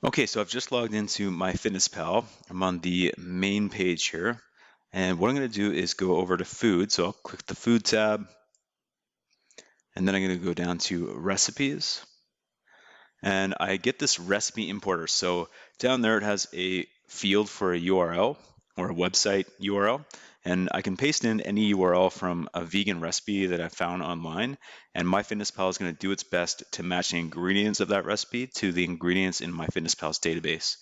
Okay, so I've just logged into MyFitnessPal. I'm on the main page here. And what I'm going to do is go over to food. So I'll click the food tab, and then I'm going to go down to recipes. And I get this recipe importer. So down there it has a field for a URL or a website URL. And I can paste in any URL from a vegan recipe that I found online. And MyFitnessPal is going to do its best to match the ingredients of that recipe to the ingredients in MyFitnessPal's database.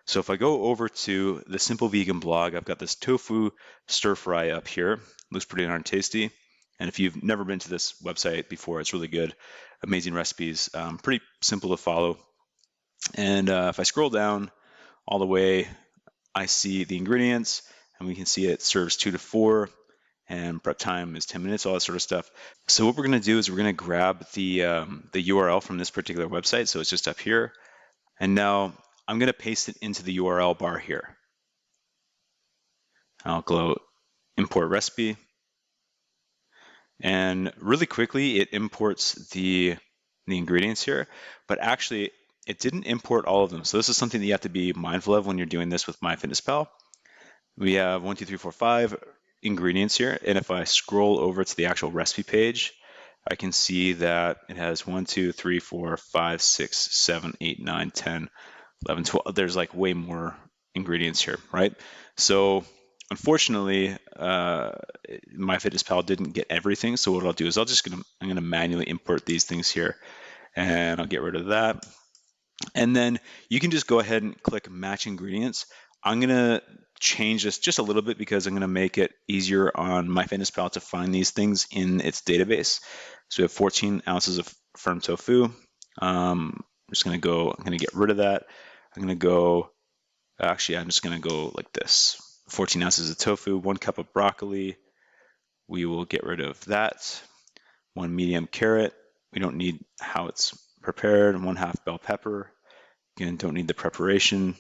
So if I go over to the Simple Vegan blog, I've got this tofu stir fry up here. Looks pretty darn tasty. And if you've never been to this website before, it's really good. Amazing recipes, pretty simple to follow. And if I scroll down all the way, I see the ingredients, and we can see it serves 2 to 4, and prep time is 10 minutes, all that sort of stuff. So what we're going to do is we're going to grab the URL from this particular website. So it's just up here. And now I'm going to paste it into the URL bar here. I'll go import recipe. And really quickly, it imports the ingredients here, but actually it didn't import all of them. So this is something that you have to be mindful of when you're doing this with MyFitnessPal. We have 1, 2, 3, 4, 5 ingredients here. And if I scroll over to the actual recipe page, I can see that it has 1, 2, 3, 4, 5, 6, 7, 8, 9, 10, 11, 12. There's like way more ingredients here, right? So unfortunately, MyFitnessPal didn't get everything. So what I'll do is I'm gonna manually import these things here, and I'll get rid of that. And then you can just go ahead and click match ingredients. I'm gonna change this just a little bit because I'm gonna make it easier on MyFitnessPal to find these things in its database. So we have 14 ounces of firm tofu. I'm gonna get rid of that. I'm just gonna go like this. 14 ounces of tofu, 1 cup of broccoli. We will get rid of that. 1 medium carrot. We don't need how it's prepared. 1/2 bell pepper. Again, don't need the preparation.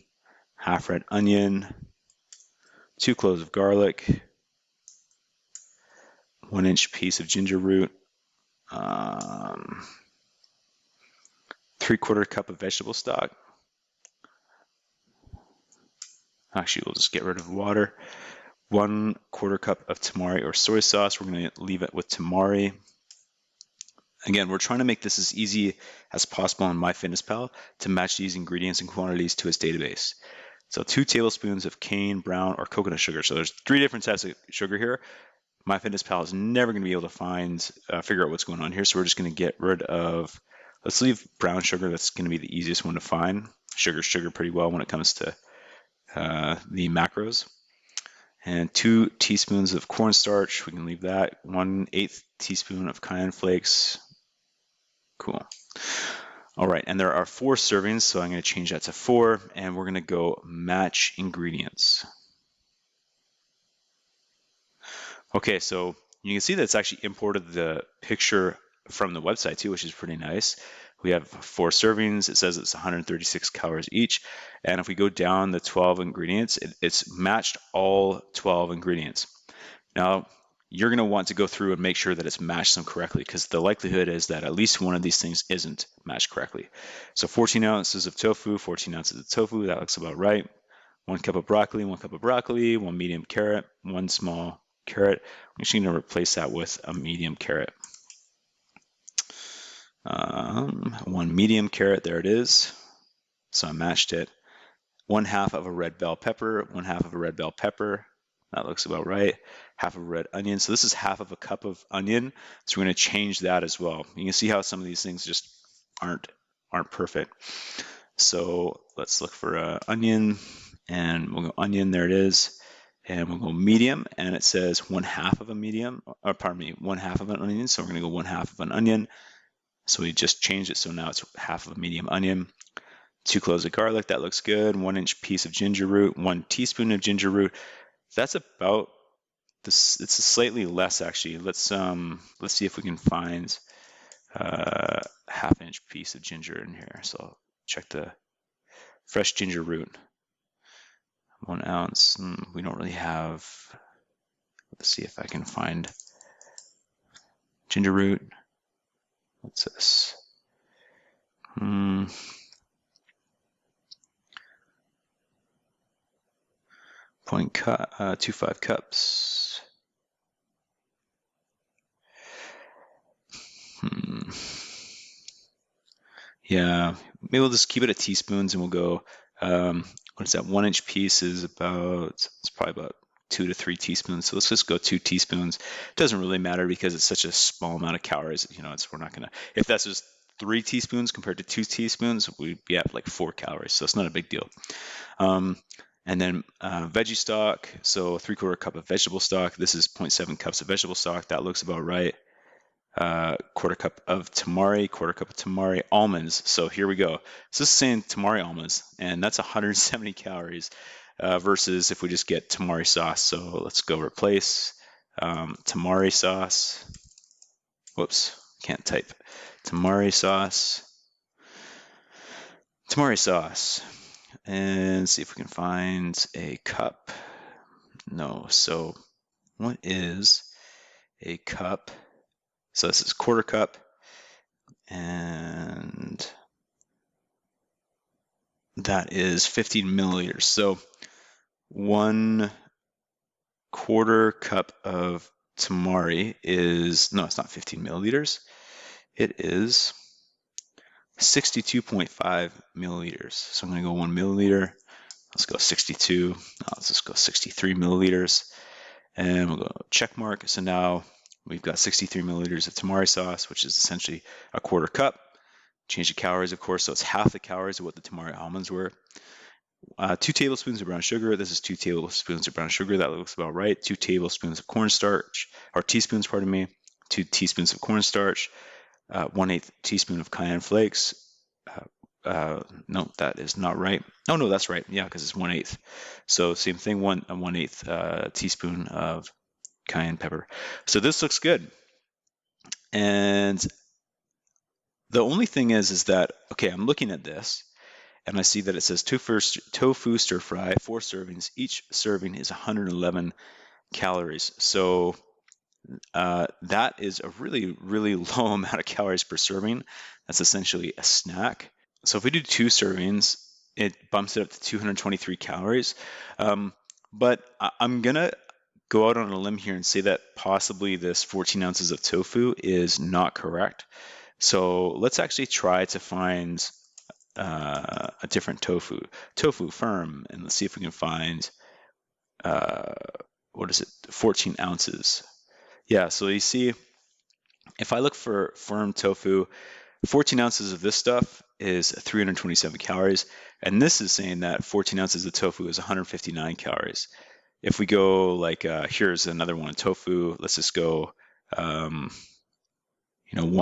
1/2 red onion. 2 cloves of garlic. 1-inch piece of ginger root. 3/4 cup of vegetable stock. Actually, we'll just get rid of water. 1/4 cup of tamari or soy sauce. We're going to leave it with tamari. Again, we're trying to make this as easy as possible on MyFitnessPal to match these ingredients and quantities to its database. So 2 tablespoons of cane, brown, or coconut sugar. So there's 3 different types of sugar here. MyFitnessPal is never going to be able to figure out what's going on here. So we're just going to get rid of, let's leave brown sugar. That's going to be the easiest one to find. Sugar pretty well when it comes to the macros. And 2 teaspoons of cornstarch. We can leave that. 1/8 teaspoon of cayenne flakes. Cool. All right, and there are 4 servings, so I'm going to change that to 4, and we're going to go match ingredients. Okay, so you can see that it's actually imported the picture from the website too, which is pretty nice. We have 4 servings. It says it's 136 calories each. And if we go down the 12 ingredients, it's matched all 12 ingredients. Now, you're going to want to go through and make sure that it's matched them correctly, because the likelihood is that at least one of these things isn't matched correctly. So 14 ounces of tofu, 14 ounces of tofu, that looks about right. 1 cup of broccoli, 1 cup of broccoli, 1 medium carrot, 1 small carrot. I'm actually going to replace that with a medium carrot. 1 medium carrot, there it is. So I matched it. 1/2 of a red bell pepper, 1/2 of a red bell pepper. That looks about right. 1/2 of a red onion. So this is 1/2 of a cup of onion. So we're going to change that as well. You can see how some of these things just aren't perfect. So let's look for onion, and we'll go onion. There it is. And we'll go medium, and it says 1/2 of a medium, or pardon me, 1/2 of an onion. So we're going to go 1/2 of an onion. So we just changed it, so now it's 1/2 of a medium onion. 2 cloves of garlic, that looks good. 1-inch piece of ginger root, 1 teaspoon of ginger root. That's about this. It's slightly less actually. Let's see if we can find 1/2-inch piece of ginger in here. So I'll check the fresh ginger root. 1 ounce. We don't really have. Let's see if I can find ginger root. What's this? 0.25 cups. Yeah, maybe we'll just keep it at teaspoons and we'll go, what is that? 1 inch piece is about, it's probably about 2 to 3 teaspoons. So let's just go 2 teaspoons. It doesn't really matter because it's such a small amount of calories. We're not gonna, if that's just 3 teaspoons compared to 2 teaspoons, we'd be at like 4 calories. So it's not a big deal. And then veggie stock, so 3/4 cup of vegetable stock. This is 0.7 cups of vegetable stock. That looks about right. 1/4 cup of tamari, 1/4 cup of tamari almonds. So here we go. So this is saying tamari almonds, and that's 170 calories versus if we just get tamari sauce. So let's go replace tamari sauce. Whoops, can't type. Tamari sauce. Tamari sauce. And see if we can find a cup. No, so what is a cup? So this is 1/4 cup, and that is 15 milliliters. So 1/4 cup of tamari is, no, it's not 15 milliliters. It is 62.5 milliliters. So I'm going to go 1 milliliter. Let's go 62. Let's just go 63 milliliters. And we'll go check mark. So now we've got 63 milliliters of tamari sauce, which is essentially a 1/4 cup. Change the calories, of course, so it's half the calories of what the tamari almonds were. 2 tablespoons of brown sugar. This is 2 tablespoons of brown sugar. That looks about right. 2 tablespoons of cornstarch, or teaspoons, pardon me. 2 teaspoons of cornstarch. 1/8 teaspoon of cayenne flakes. No, that is not right. Oh no, that's right. Yeah, because it's 1/8. So same thing. 1/8 teaspoon of cayenne pepper. So this looks good. And the only thing is that, okay, I'm looking at this and I see that it says tofu stir fry, 4 servings. Each serving is 111 calories. So that is a really, really low amount of calories per serving. That's essentially a snack. So if we do 2 servings, it bumps it up to 223 calories. But I'm going to go out on a limb here and say that possibly this 14 ounces of tofu is not correct. So let's actually try to find a different tofu firm, and let's see if we can find, what is it, 14 ounces. Yeah, so you see, if I look for firm tofu, 14 ounces of this stuff is 327 calories, and this is saying that 14 ounces of tofu is 159 calories. If we go like, here's another one, tofu, let's just go, 1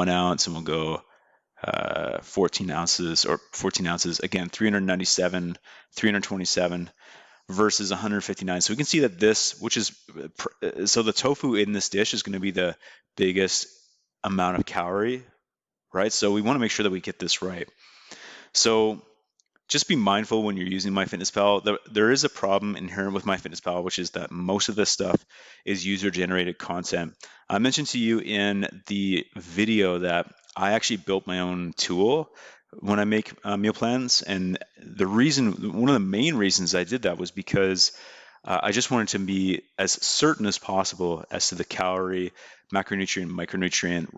ounce, and we'll go 14 ounces, again, 397, 327 versus 159. So we can see that this, which is, so the tofu in this dish is going to be the biggest amount of calorie, right? So we want to make sure that we get this right. So just be mindful when you're using MyFitnessPal. There is a problem inherent with MyFitnessPal, which is that most of this stuff is user-generated content. I mentioned to you in the video that I actually built my own tool when I make meal plans, and one of the main reasons I did that was because I just wanted to be as certain as possible as to the calorie, macronutrient, micronutrient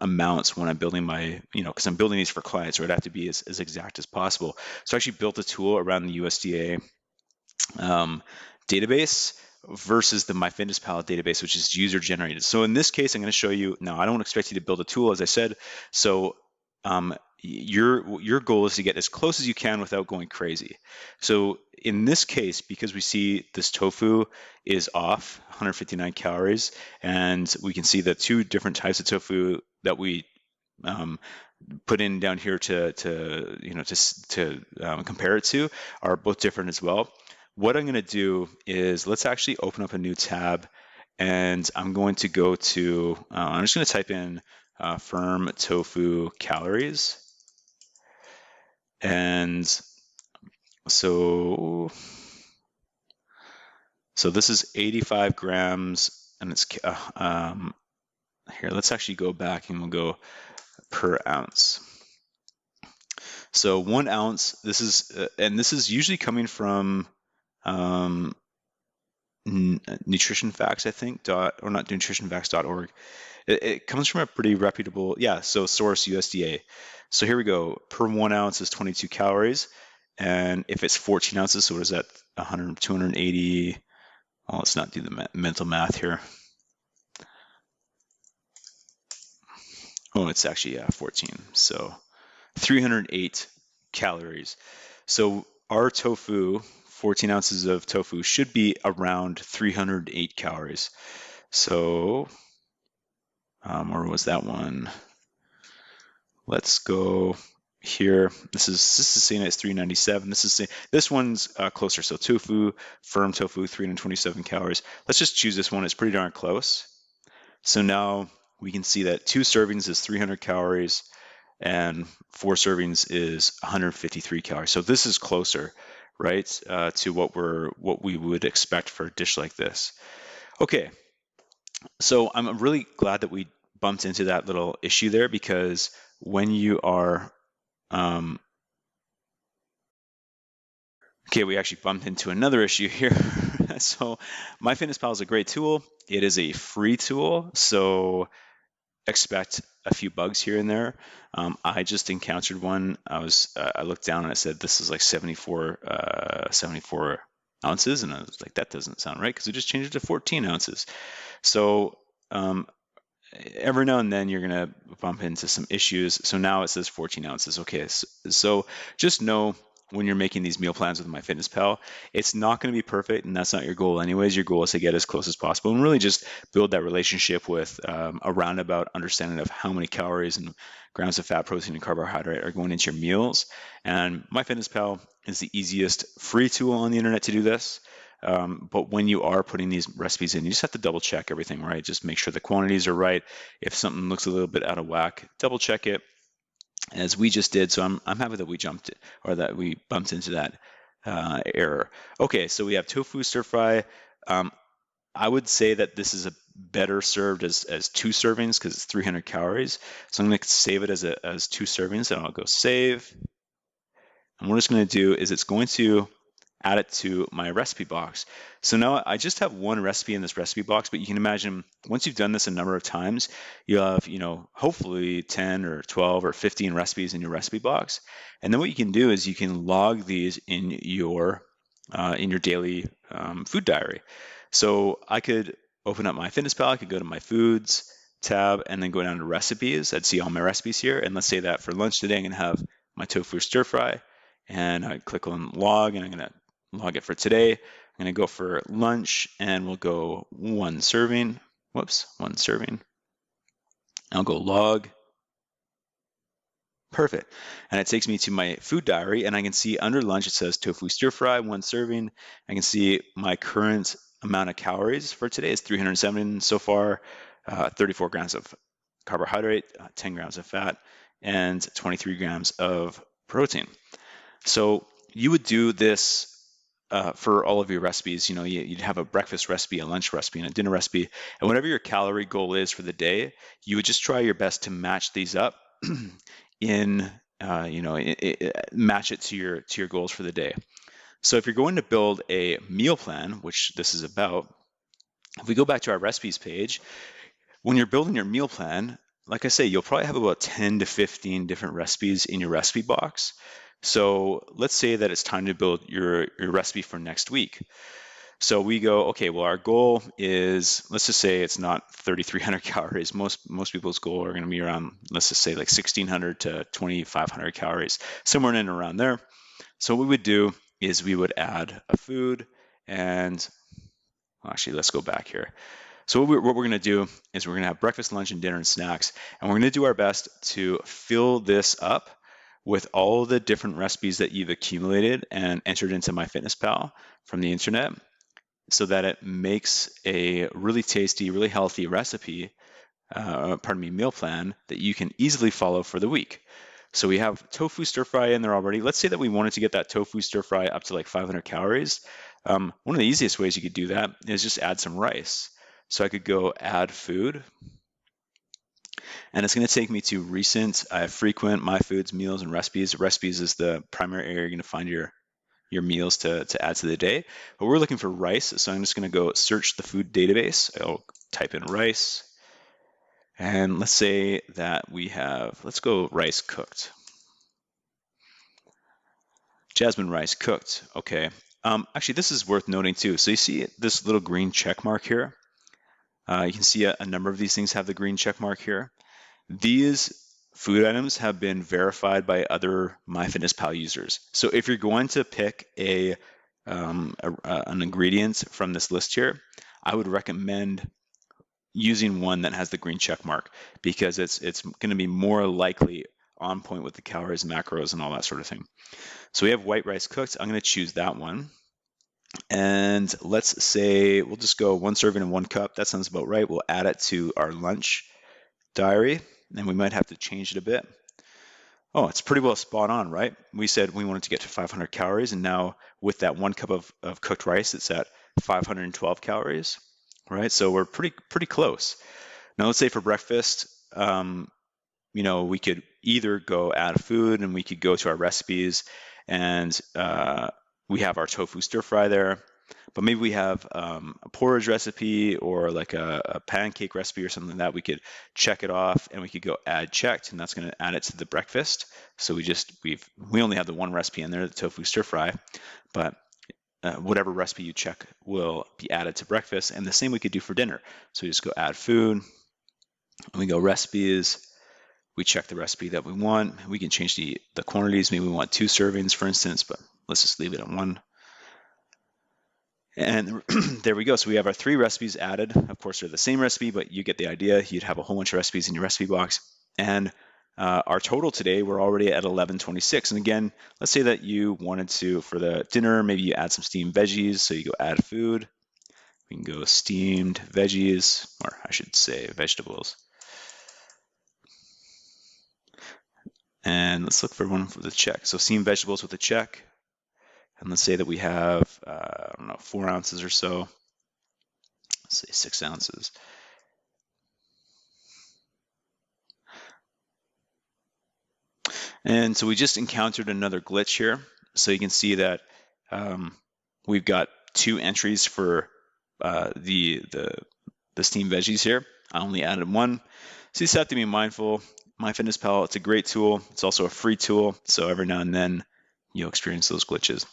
amounts when I'm building my, because I'm building these for clients, right? I have to be as exact as possible. So I actually built a tool around the USDA database versus the MyFitnessPal database, which is user generated. So in this case, I'm going to show you, now I don't expect you to build a tool, as I said. So your goal is to get as close as you can without going crazy. So in this case, because we see this tofu is off 159 calories, and we can see the 2 different types of tofu that we put in down here to compare it to are both different as well. What I'm going to do is, let's actually open up a new tab, and I'm going to go to, I'm just going to type in firm tofu calories. And so this is 85 grams, and it's here. Let's actually go back and we'll go per ounce. So 1 ounce. This is and this is usually coming from Nutrition Facts, I think, or not nutritionfacts.org. It comes from a pretty reputable, yeah, so source USDA. So here we go. Per 1 ounce is 22 calories. And if it's 14 ounces, so what is that? 100, 280. Well, let's not do the mental math here. Oh, it's actually, yeah, 14. So 308 calories. So our tofu, 14 ounces of tofu, should be around 308 calories. So, where was that one? Let's go here. This is saying it's 397. This one's closer. So tofu, firm tofu, 327 calories. Let's just choose this one. It's pretty darn close. So now we can see that 2 servings is 300 calories and 4 servings is 153 calories. So this is closer, right, to what we would expect for a dish like this. Okay, so I'm really glad that we bumped into that little issue there, because when you are okay, we actually bumped into another issue here. So MyFitnessPal is a great tool. It is a free tool, so expect a few bugs here and there. I just encountered one. I looked down and it said this is like 74 ounces, and I was like, that doesn't sound right, because we just changed it to 14 ounces. So every now and then you're gonna bump into some issues. So now it says 14 ounces. Okay, so just know when you're making these meal plans with MyFitnessPal, it's not going to be perfect, and that's not your goal anyways. Your goal is to get as close as possible and really just build that relationship with a roundabout understanding of how many calories and grams of fat, protein, and carbohydrate are going into your meals. And MyFitnessPal is the easiest free tool on the internet to do this. But when you are putting these recipes in, you just have to double check everything, right? Just make sure the quantities are right. If something looks a little bit out of whack, double check it, as we just did. So I'm happy that we jumped it, or that we bumped into that error. Okay, so we have tofu stir fry. I would say that this is a better served as 2 servings, because it's 300 calories. So I'm going to save it as 2 servings, and I'll go save. And what it's going to do is it's going to add it to my recipe box. So now I just have one recipe in this recipe box, but you can imagine once you've done this a number of times, you'll have, hopefully 10 or 12 or 15 recipes in your recipe box. And then what you can do is you can log these in your daily food diary. So I could open up MyFitnessPal, I could go to my foods tab and then go down to recipes. I'd see all my recipes here. And let's say that for lunch today, I'm gonna have my tofu stir fry, and I click on log, and I'm gonna log it for today. I'm gonna go for lunch, and we'll go 1 serving. Whoops, 1 serving. I'll go log. Perfect. And it takes me to my food diary, and I can see under lunch it says tofu stir fry, 1 serving. I can see my current amount of calories for today is 307 so far, 34 grams of carbohydrate, 10 grams of fat, and 23 grams of protein. So you would do this for all of your recipes. You'd have a breakfast recipe, a lunch recipe, and a dinner recipe, and whatever your calorie goal is for the day, you would just try your best to match these up in match it to your goals for the day. So if you're going to build a meal plan, which this is about, if we go back to our recipes page, when you're building your meal plan, like I say, you'll probably have about 10 to 15 different recipes in your recipe box. So let's say that it's time to build your recipe for next week. So we go, okay, well, our goal is, let's just say it's not 3,300 calories. Most people's goal are going to be around, let's just say like 1,600 to 2,500 calories, somewhere in and around there. So what we would do is we would add a food, and actually, let's go back here. So what we're going to do is we're going to have breakfast, lunch, and dinner and snacks, and we're going to do our best to fill this up with all the different recipes that you've accumulated and entered into MyFitnessPal from the internet, so that it makes a really tasty, really healthy recipe, meal plan that you can easily follow for the week. So we have tofu stir fry in there already. Let's say that we wanted to get that tofu stir fry up to like 500 calories. One of the easiest ways you could do that is just add some rice. So I could go add food, and it's going to take me to recent, frequent, my foods, meals, and recipes. Recipes is the primary area you're going to find your meals to add to the day. But we're looking for rice, so I'm just going to go search the food database. I'll type in rice, and let's say that we have, let's go rice cooked. Jasmine rice cooked. Okay. Actually, this is worth noting too. So you see this little green check mark here. You can see a number of these things have the green check mark here. These food items have been verified by other MyFitnessPal users. So if you're going to pick an ingredient from this list here, I would recommend using one that has the green check mark, because it's going to be more likely on point with the calories, macros, and all that sort of thing. So we have white rice cooked. I'm going to choose that one. And let's say we'll just go 1 serving and 1 cup. That sounds about right. We'll add it to our lunch diary, and we might have to change it a bit. Oh, it's pretty well spot on, right? We said we wanted to get to 500 calories, and now with that 1 cup of cooked rice, it's at 512 calories, right? So we're pretty close. Now let's say for breakfast, we could either go add food, and we could go to our recipes, and we have our tofu stir fry there. But maybe we have a porridge recipe or like a pancake recipe or something like that. We could check it off, and we could go add checked, and that's going to add it to the breakfast. So we only have the one recipe in there, the tofu stir fry, but whatever recipe you check will be added to breakfast. And the same we could do for dinner. So we just go add food, and we go recipes. We check the recipe that we want. We can change the quantities. Maybe we want 2 servings, for instance, but let's just leave it at 1. And there we go. So we have our 3 recipes added. Of course, they're the same recipe, but you get the idea. You'd have a whole bunch of recipes in your recipe box. And our total today, we're already at 1126. And again, let's say that you wanted to, for the dinner, maybe you add some steamed veggies. So you go add food. We can go steamed veggies, or I should say vegetables. And let's look for one with a check. So steamed vegetables with a check. And let's say that we have, 4 ounces or so. Let's say 6 ounces. And so we just encountered another glitch here. So you can see that we've got 2 entries for the steamed veggies here. I only added 1. So you just have to be mindful. MyFitnessPal, it's a great tool. It's also a free tool. So every now and then you'll experience those glitches.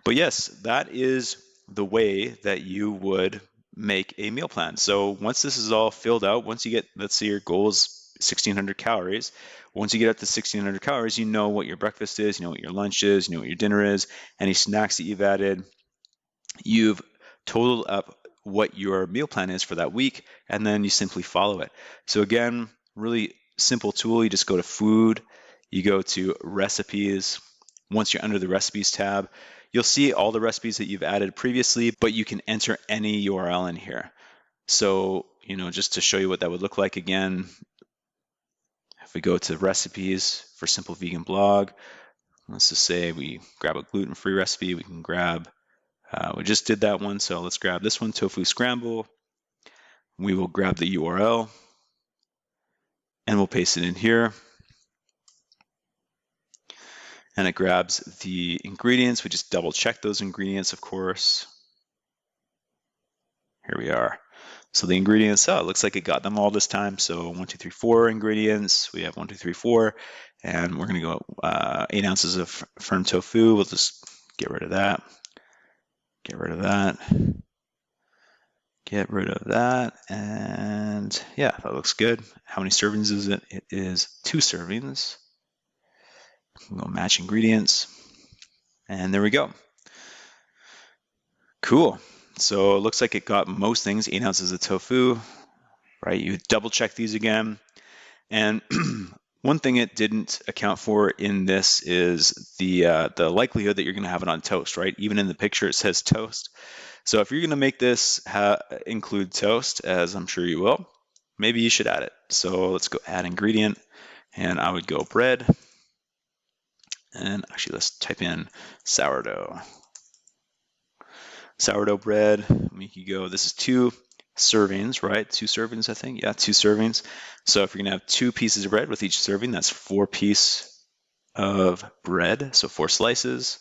But yes, that is the way that you would make a meal plan. So once this is all filled out, once you get, let's say your goal is 1,600 calories. Once you get up to 1,600 calories, you know what your breakfast is, you know what your lunch is, you know what your dinner is, any snacks that you've added. You've totaled up what your meal plan is for that week, and then you simply follow it. So again, really simple tool. You just go to food, you go to recipes. Once you're under the recipes tab, you'll see all the recipes that you've added previously, but you can enter any URL in here. So, just to show you what that would look like again, if we go to recipes for Simple Vegan Blog, let's just say we grab a gluten-free recipe, we can grab, we just did that one, so let's grab this one, tofu scramble. We will grab the URL and we'll paste it in here. And it grabs the ingredients. We just double check those ingredients, of course. Here we are. So the ingredients, it looks like it got them all this time. So 1, 2, 3, 4 ingredients. We have 1, 2, 3, 4. And we're going to go 8 ounces of firm tofu. We'll just get rid of that. Get rid of that. Get rid of that. And yeah, that looks good. How many servings is it? It is 2 servings. We'll go match ingredients. And there we go. Cool. So it looks like it got most things, 8 ounces of tofu, right? You double check these again. And one thing it didn't account for in this is the likelihood that you're going to have it on toast, right? Even in the picture, it says toast. So if you're going to make this include toast, as I'm sure you will, maybe you should add it. So let's go add ingredient, and I would go bread. And actually, let's type in sourdough. Sourdough bread, we could go, this is 2 servings, right? 2 servings, I think. Yeah, 2 servings. So if you're going to have 2 pieces of bread with each serving, that's 4 pieces of bread. So 4 slices.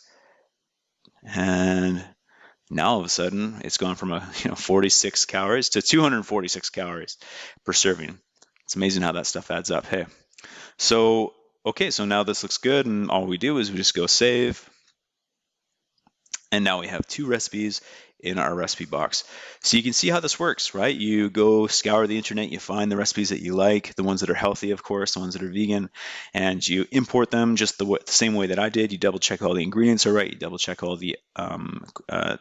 And now all of a sudden it's gone from 46 calories to 246 calories per serving. It's amazing how that stuff adds up. Hey, so okay, so now this looks good, and all we do is we just go save. And now we have 2 recipes in our recipe box. So you can see how this works, right? You go scour the internet, you find the recipes that you like, the ones that are healthy, of course, the ones that are vegan, and you import them just the same way that I did. You double check all the ingredients are right, you double check all the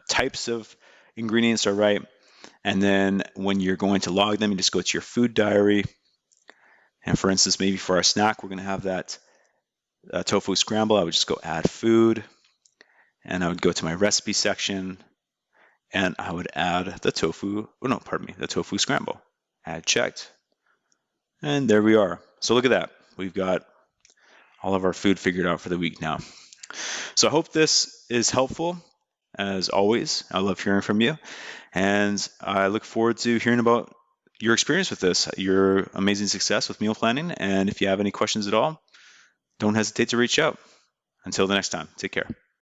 types of ingredients are right, and then when you're going to log them, you just go to your food diary. And for instance, maybe for our snack, we're going to have that tofu scramble. I would just go add food, and I would go to my recipe section, and I would add the tofu, the tofu scramble. Add checked. And there we are. So look at that. We've got all of our food figured out for the week now. So I hope this is helpful. As always, I love hearing from you. And I look forward to hearing about your experience with this, your amazing success with meal planning. And if you have any questions at all, don't hesitate to reach out. Until the next time, take care.